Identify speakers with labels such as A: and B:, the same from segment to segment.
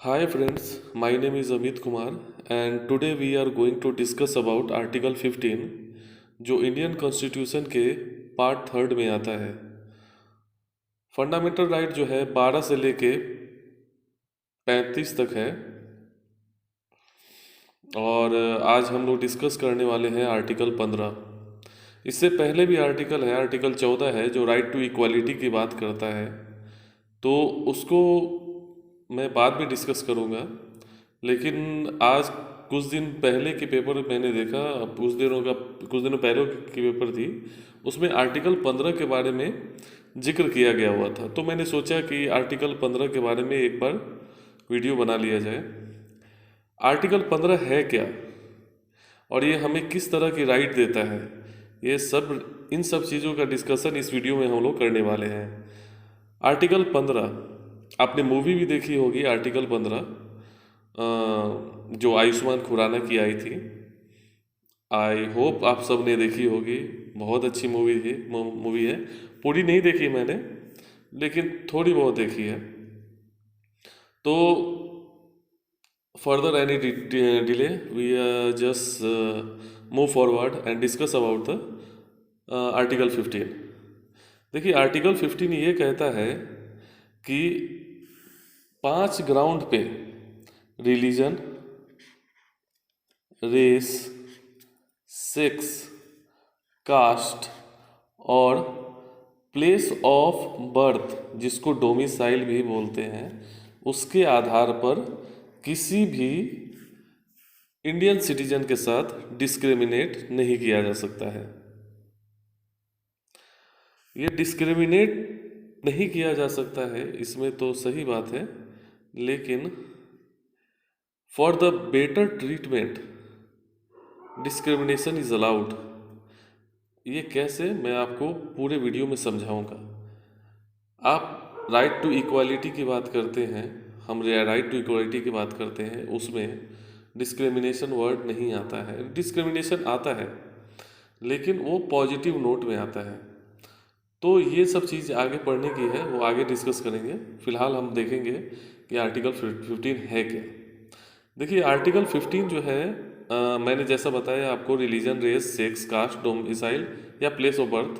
A: Hi friends, my name is Amit Kumar and today we are going to discuss about article 15 जो Indian constitution के part third में आता है। Fundamental right जो है 12 से लेके 35 तक है और आज हम लोग डिस्कस करने वाले हैं आर्टिकल 15। इससे पहले भी आर्टिकल है, आर्टिकल 14 है जो राइट टू इक्वालिटी की बात करता है, तो उसको मैं बाद में डिस्कस करूँगा। लेकिन आज कुछ दिन पहले की पेपर मैंने देखा, कुछ दिनों पहले की पेपर थी, उसमें आर्टिकल 15 के बारे में जिक्र किया गया हुआ था, तो मैंने सोचा कि आर्टिकल 15 के बारे में एक बार वीडियो बना लिया जाए। आर्टिकल 15 है क्या और ये हमें किस तरह की राइट देता है, इन सब चीज़ों का डिस्कशन इस वीडियो में हम लोग करने वाले हैं। आर्टिकल 15 आपने मूवी भी देखी होगी, आर्टिकल 15 जो आयुष्मान खुराना की आई थी। आई होप आप सब ने देखी होगी, बहुत अच्छी मूवी है। पूरी नहीं देखी मैंने, लेकिन थोड़ी बहुत देखी है। तो further any delay we just move forward and discuss about the article 15। देखिए आर्टिकल 15 ये कहता है कि 5 ग्राउंड पे रिलीजन, रेस, सेक्स, कास्ट और प्लेस ऑफ बर्थ, जिसको डोमिसाइल भी बोलते हैं, उसके आधार पर किसी भी इंडियन सिटीजन के साथ डिस्क्रिमिनेट नहीं किया जा सकता है। ये डिस्क्रिमिनेट नहीं किया जा सकता है, इसमें तो सही बात है, लेकिन for the better treatment discrimination is allowed. ये कैसे, मैं आपको पूरे वीडियो में समझाऊंगा। आप राइट टू इक्वालिटी की बात करते हैं, हम राइट टू इक्वालिटी की बात करते हैं, उसमें डिस्क्रिमिनेशन वर्ड नहीं आता है। डिस्क्रिमिनेशन आता है लेकिन वो पॉजिटिव नोट में आता है। तो ये सब चीज़ आगे पढ़ने की है, वो आगे डिस्कस करेंगे। फिलहाल हम देखेंगे कि आर्टिकल 15 है क्या। देखिए आर्टिकल 15 जो है, मैंने जैसा बताया आपको, religion, race, sex, caste, domicile या प्लेस ऑफ बर्थ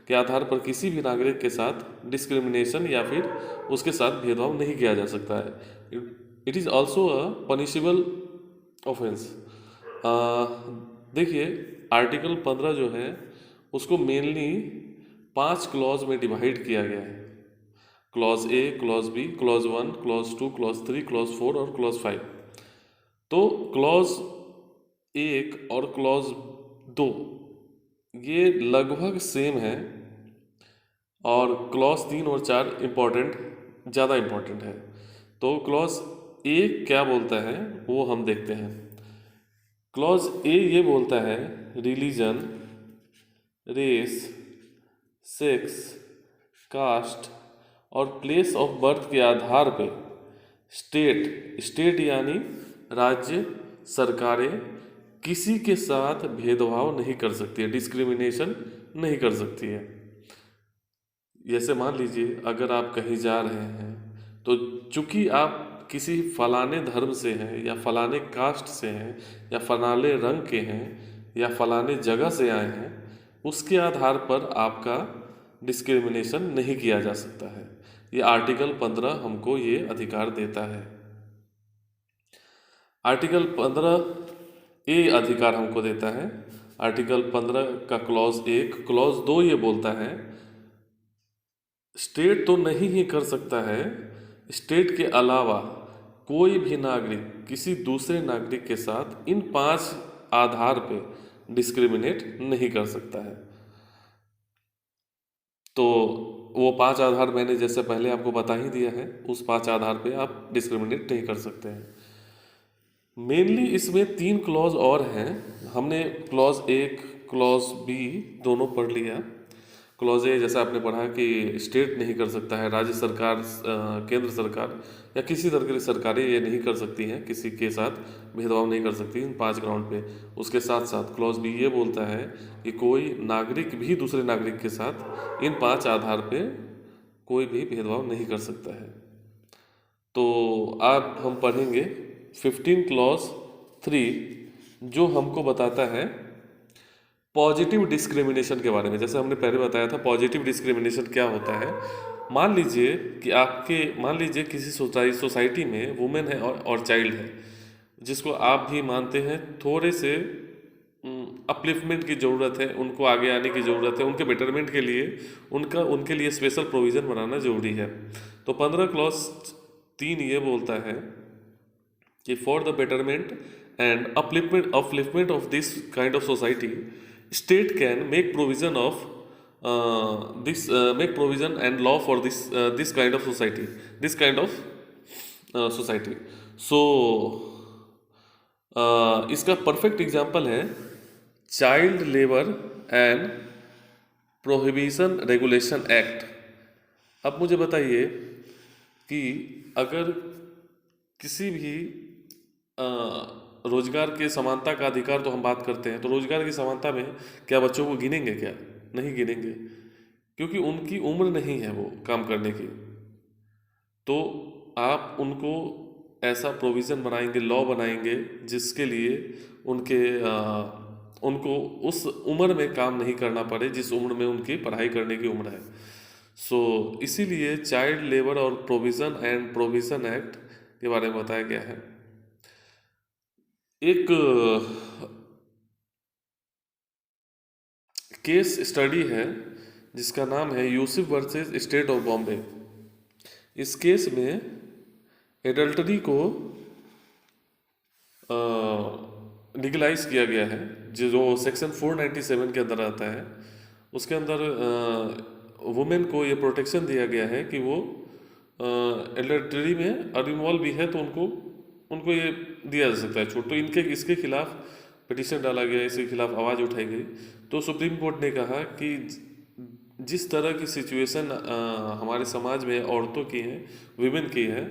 A: के आधार पर किसी भी नागरिक के साथ डिस्क्रिमिनेशन या फिर उसके साथ भेदभाव नहीं किया जा सकता है। It is also a punishable offence. देखिए आर्टिकल 15 जो है उसको मेनली 5 क्लॉज में डिवाइड किया गया है। Clause A, clause B, clause 1, clause 2, clause 3, clause 4 और क्लॉज 5। तो क्लॉज 1 और क्लॉज 2 ये लगभग सेम है, और क्लॉज 3 और 4 ज़्यादा इम्पोर्टेंट है। तो क्लॉज ए क्या बोलता है वो हम देखते हैं। क्लॉज ए ये बोलता है रिलीजन, रेस, सेक्स, कास्ट और प्लेस ऑफ बर्थ के आधार पे स्टेट यानी राज्य सरकारें किसी के साथ भेदभाव नहीं कर सकती है, डिस्क्रिमिनेशन नहीं कर सकती है। जैसे मान लीजिए अगर आप कहीं जा रहे हैं, तो चूंकि आप किसी फलाने धर्म से हैं या फलाने कास्ट से हैं या फलाने रंग के हैं या फलाने जगह से आए हैं, उसके आधार पर आपका डिस्क्रिमिनेशन नहीं किया जा सकता है। ये आर्टिकल 15 हमको ये अधिकार देता है। आर्टिकल 15 ये अधिकार हमको देता है। आर्टिकल 15 का क्लॉज 1, क्लॉज 2 ये बोलता है स्टेट तो नहीं ही कर सकता है, स्टेट के अलावा कोई भी नागरिक किसी दूसरे नागरिक के साथ इन 5 आधार पे डिस्क्रिमिनेट नहीं कर सकता है। तो वो 5 आधार मैंने जैसे पहले आपको बता ही दिया है, उस 5 आधार पे आप डिस्क्रिमिनेट नहीं कर सकते हैं। मेनली इसमें 3 क्लॉज और हैं। हमने क्लॉज 1, क्लॉज बी दोनों पढ़ लिया। क्लॉज ए जैसा आपने पढ़ा कि स्टेट नहीं कर सकता है, राज्य सरकार, केंद्र सरकार या किसी तरह की सरकारें ये नहीं कर सकती हैं, किसी के साथ भेदभाव नहीं कर सकती इन 5 ग्राउंड पे। उसके साथ साथ क्लॉज बी ये बोलता है कि कोई नागरिक भी दूसरे नागरिक के साथ इन 5 आधार पे कोई भी भेदभाव नहीं कर सकता है। तो आप हम पढ़ेंगे 15 क्लॉज 3 जो हमको बताता है पॉजिटिव डिस्क्रिमिनेशन के बारे में। जैसे हमने पहले बताया था पॉजिटिव डिस्क्रिमिनेशन क्या होता है। मान लीजिए किसी सोसाइटी में वुमेन है और चाइल्ड है, जिसको आप भी मानते हैं थोड़े से अपलिफ्टमेंट की ज़रूरत है, उनको आगे आने की ज़रूरत है, उनके बेटरमेंट के लिए उनके लिए स्पेशल प्रोविज़न बनाना ज़रूरी है। तो 15 क्लॉज 3 ये बोलता है कि for the betterment and upliftment of this kind of society state can make provision of make provision and law for this kind of society. So इसका परफेक्ट एग्जांपल है child labour and prohibition regulation act. अब मुझे बताइए कि अगर किसी भी रोजगार के समानता का अधिकार तो हम बात करते हैं, तो रोजगार की समानता में क्या बच्चों को गिनेंगे? क्या नहीं गिनेंगे, क्योंकि उनकी उम्र नहीं है वो काम करने की। तो आप उनको ऐसा प्रोविज़न बनाएंगे, लॉ बनाएंगे जिसके लिए उनको उस उम्र में काम नहीं करना पड़े जिस उम्र में उनकी पढ़ाई करने की उम्र है। सो इसीलिए चाइल्ड लेबर और प्रोविज़न एक्ट के बारे में बताया गया है। एक केस स्टडी है जिसका नाम है Yusuf versus state of Bombay. इस केस में एडल्टरी को लीगलाइज किया गया है, जो सेक्शन 497 के अंदर आता है। उसके अंदर वुमेन को ये प्रोटेक्शन दिया गया है कि वो एडल्टरी में इन्वॉल्व भी है तो उनको ये दिया जा सकता है छूट। तो इसके खिलाफ पिटीशन डाला गया, इसके खिलाफ आवाज़ उठाई गई। तो सुप्रीम कोर्ट ने कहा कि जिस तरह की सिचुएशन हमारे समाज में औरतों की है, विमेन की है,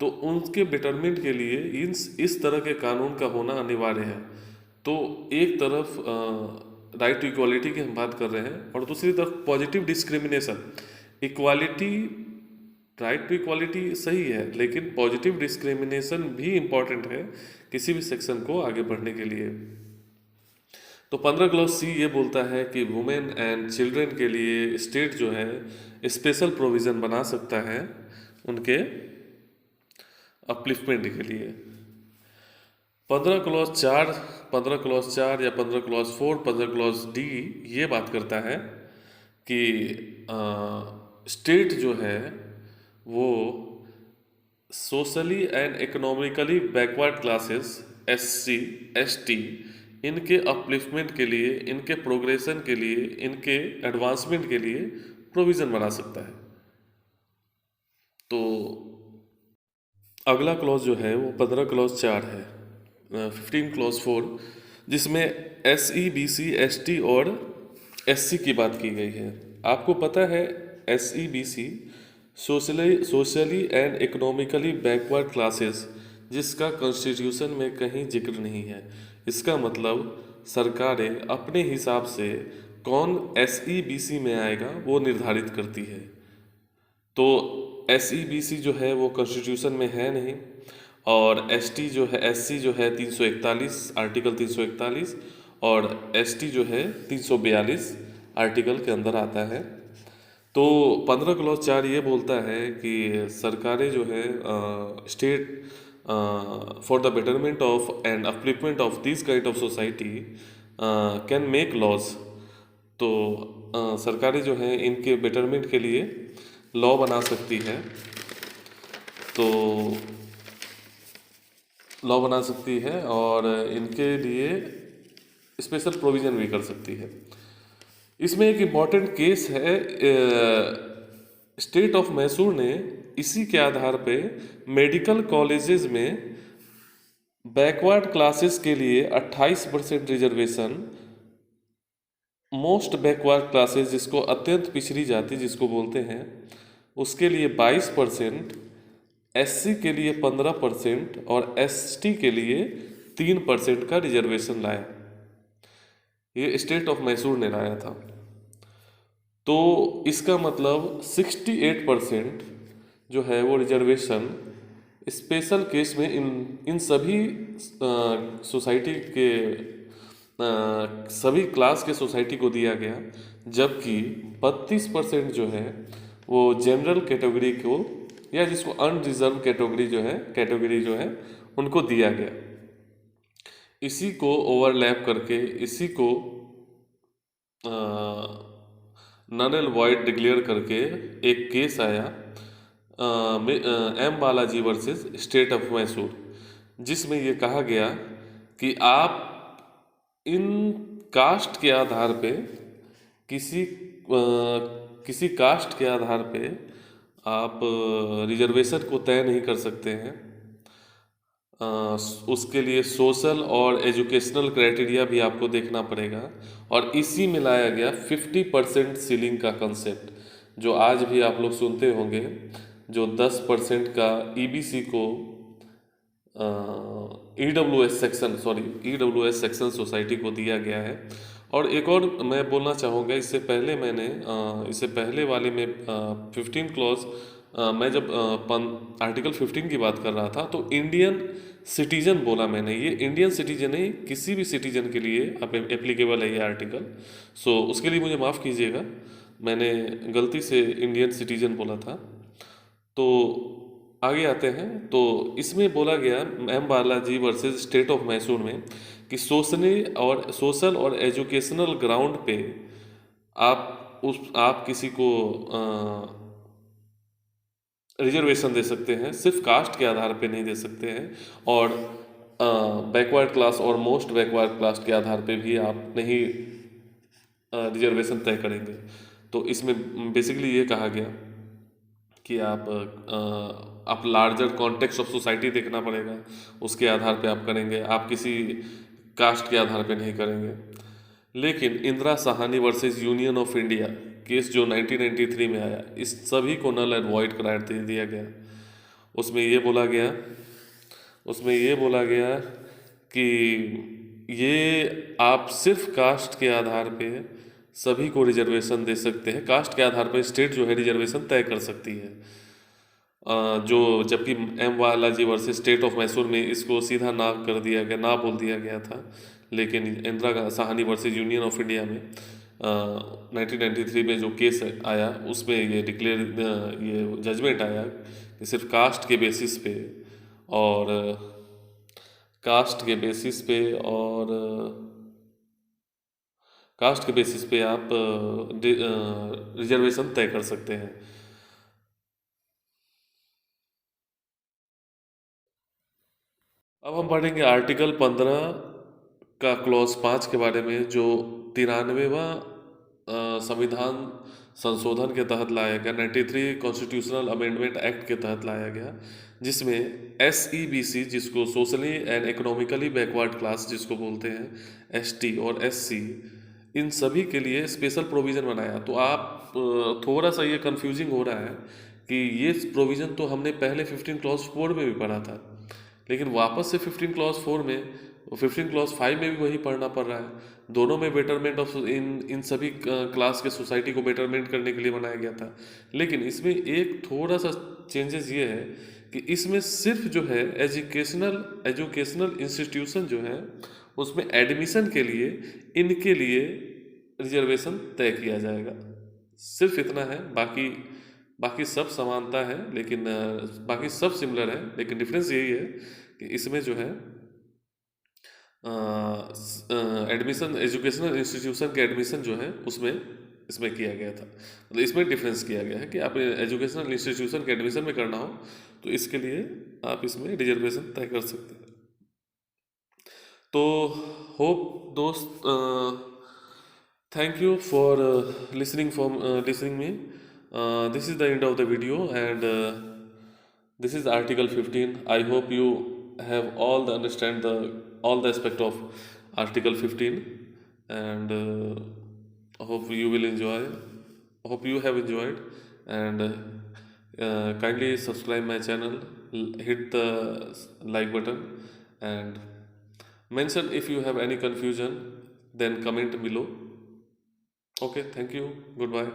A: तो उनके बेटरमेंट के लिए इस तरह के कानून का होना अनिवार्य है। तो एक तरफ राइट टू इक्वालिटी की हम बात कर रहे हैं और दूसरी तरफ positive discrimination. Equality, right to equality सही है, लेकिन पॉजिटिव डिस्क्रिमिनेशन भी इम्पॉर्टेंट है किसी भी सेक्शन को आगे बढ़ने के लिए। तो 15 क्लॉज सी ये बोलता है कि वुमेन एंड चिल्ड्रन के लिए स्टेट जो है स्पेशल प्रोविज़न बना सकता है उनके अपलिफ्टमेंट के लिए। 15 क्लॉज 4 या 15 क्लॉज 4, 15 क्लॉज डी ये बात करता है कि स्टेट जो है वो socially and economically backward classes SC ST इनके अपलिफ्टमेंट के लिए, इनके प्रोग्रेशन के लिए, इनके एडवांसमेंट के लिए प्रोविज़न बना सकता है। तो अगला क्लॉज जो है वो 15 क्लॉज 4 है, 15 क्लॉज 4, जिसमें SE BC ST और SC की बात की गई है। आपको पता है SE BC socially and economically backward classes, जिसका कॉन्स्टिट्यूशन में कहीं जिक्र नहीं है। इसका मतलब सरकारें अपने हिसाब से कौन SE BC में आएगा वो निर्धारित करती है। तो SE BC जो है वो कॉन्स्टिट्यूशन में है नहीं, और SC जो है 341 आर्टिकल 341 और ST जो है 342 आर्टिकल के अंदर आता है। तो 15 क्लॉज 4 ये बोलता है कि सरकारें जो है state for the betterment of and upliftment of this kind of society can make laws. तो सरकारें जो हैं इनके बेटरमेंट के लिए लॉ बना सकती है। तो लॉ बना सकती है और इनके लिए स्पेशल प्रोविज़न भी कर सकती है। इसमें एक इम्पॉर्टेंट केस है, स्टेट ऑफ मैसूर ने इसी के आधार पे मेडिकल कॉलेजेस में बैकवर्ड क्लासेस के लिए 28% रिजर्वेशन, मोस्ट बैकवर्ड क्लासेस जिसको अत्यंत पिछड़ी जाति जिसको बोलते हैं उसके लिए 22%, SC के लिए 15% और ST के लिए 3% का रिजर्वेशन लाया। ये स्टेट ऑफ मैसूर ने लाया था। तो इसका मतलब 68% जो है वो रिजर्वेशन स्पेशल केस में इन इन सभी सोसाइटी के सभी क्लास के सोसाइटी को दिया गया, जबकि 32% जो है वो जनरल कैटेगरी को, या जिसको अनरिजर्व कैटेगरी जो है उनको दिया गया। इसी को ओवरलैप करके इसी को नल एंड वॉइड डिक्लेयर करके एक केस आया, M Balaji versus state of Mysore, जिसमें ये कहा गया कि आप इन कास्ट के आधार पे किसी कास्ट के आधार पे आप रिजर्वेशन को तय नहीं कर सकते हैं। उसके लिए सोशल और एजुकेशनल क्राइटेरिया भी आपको देखना पड़ेगा, और इसी में लाया गया 50% सीलिंग का कंसेप्ट, जो आज भी आप लोग सुनते होंगे, जो 10% का ईबीसी को ईडब्ल्यूएस सेक्शन सोसाइटी को दिया गया है। और एक और मैं बोलना चाहूँगा, इससे पहले वाले में 15 क्लॉज, मैं जब आर्टिकल 15 की बात कर रहा था तो इंडियन सिटीजन बोला मैंने, ये इंडियन सिटीजन ही किसी भी सिटीजन के लिए एप्लीकेबल है ये आर्टिकल। सो उसके लिए मुझे माफ़ कीजिएगा, मैंने गलती से इंडियन सिटीजन बोला था। तो आगे आते हैं, तो इसमें बोला गया M Balaji versus state of Mysore में कि सोशल और एजुकेशनल ग्राउंड पे आप किसी को रिजर्वेशन दे सकते हैं, सिर्फ कास्ट के आधार पे नहीं दे सकते हैं, और बैकवर्ड क्लास और मोस्ट बैकवर्ड क्लास के आधार पे भी आप नहीं रिजर्वेशन तय करेंगे। तो इसमें बेसिकली ये कहा गया कि आप लार्जर कॉन्टेक्स्ट ऑफ सोसाइटी देखना पड़ेगा, उसके आधार पे आप करेंगे, आप किसी कास्ट के आधार पे नहीं करेंगे। लेकिन Indira Sawhney versus union of India case जो 1993 में आया, इस सभी को नल एंड वॉइड करार दे दिया गया। उसमें ये बोला गया कि ये आप सिर्फ कास्ट के आधार पे सभी को रिजर्वेशन दे सकते हैं, कास्ट के आधार पर स्टेट जो है रिजर्वेशन तय कर सकती है। जो जबकि M Balaji versus state of Mysore में इसको सीधा ना बोल दिया गया था, लेकिन Indira Sawhney versus union of India में 1993 में जो केस आया उसमें ये जजमेंट आया कि सिर्फ कास्ट के बेसिस पे और आप रिजर्वेशन तय कर सकते हैं। अब हम पढ़ेंगे आर्टिकल 15 का क्लॉज 5 के बारे में, जो 93वां संविधान संशोधन के तहत लाया गया, 93 कॉन्स्टिट्यूशनल अमेंडमेंट एक्ट के तहत लाया गया, जिसमें SEBC, जिसको socially and economically backward class जिसको बोलते हैं, ST और SC, इन सभी के लिए स्पेशल प्रोविज़न बनाया। तो आप थोड़ा सा ये कंफ्यूजिंग हो रहा है कि ये प्रोविज़न तो हमने पहले 15 क्लॉज 4 में भी पढ़ा था, लेकिन वापस से 15 क्लॉज 4 में, 15 क्लॉज 5 में भी वही पढ़ना पड़ रहा है। दोनों में बेटरमेंट ऑफ इन सभी क्लास के सोसाइटी को बेटरमेंट करने के लिए बनाया गया था। लेकिन इसमें एक थोड़ा सा चेंजेस ये है कि इसमें सिर्फ जो है एजुकेशनल इंस्टीट्यूशन जो है उसमें एडमिशन के लिए इनके लिए रिजर्वेशन तय किया जाएगा। सिर्फ इतना है, बाकी सब समानता है, लेकिन बाकी सब सिमिलर है, लेकिन डिफरेंस यही है कि इसमें जो है एडमिशन, एजुकेशनल इंस्टीट्यूशन के एडमिशन जो है उसमें इसमें किया गया था, मतलब इसमें डिफरेंस किया गया है कि आप एजुकेशनल इंस्टीट्यूशन के एडमिशन में करना हो तो इसके लिए आप इसमें रिजर्वेशन तय कर सकते हैं। तो होप दोस्त, thank you for listening me. This is the end of the video, and this is Article 15. I hope you have understand all the aspect of Article 15, and hope you will enjoy. Hope you have enjoyed, and kindly subscribe my channel, hit the like button, and mention if you have any confusion, then comment below. Okay, thank you. Goodbye.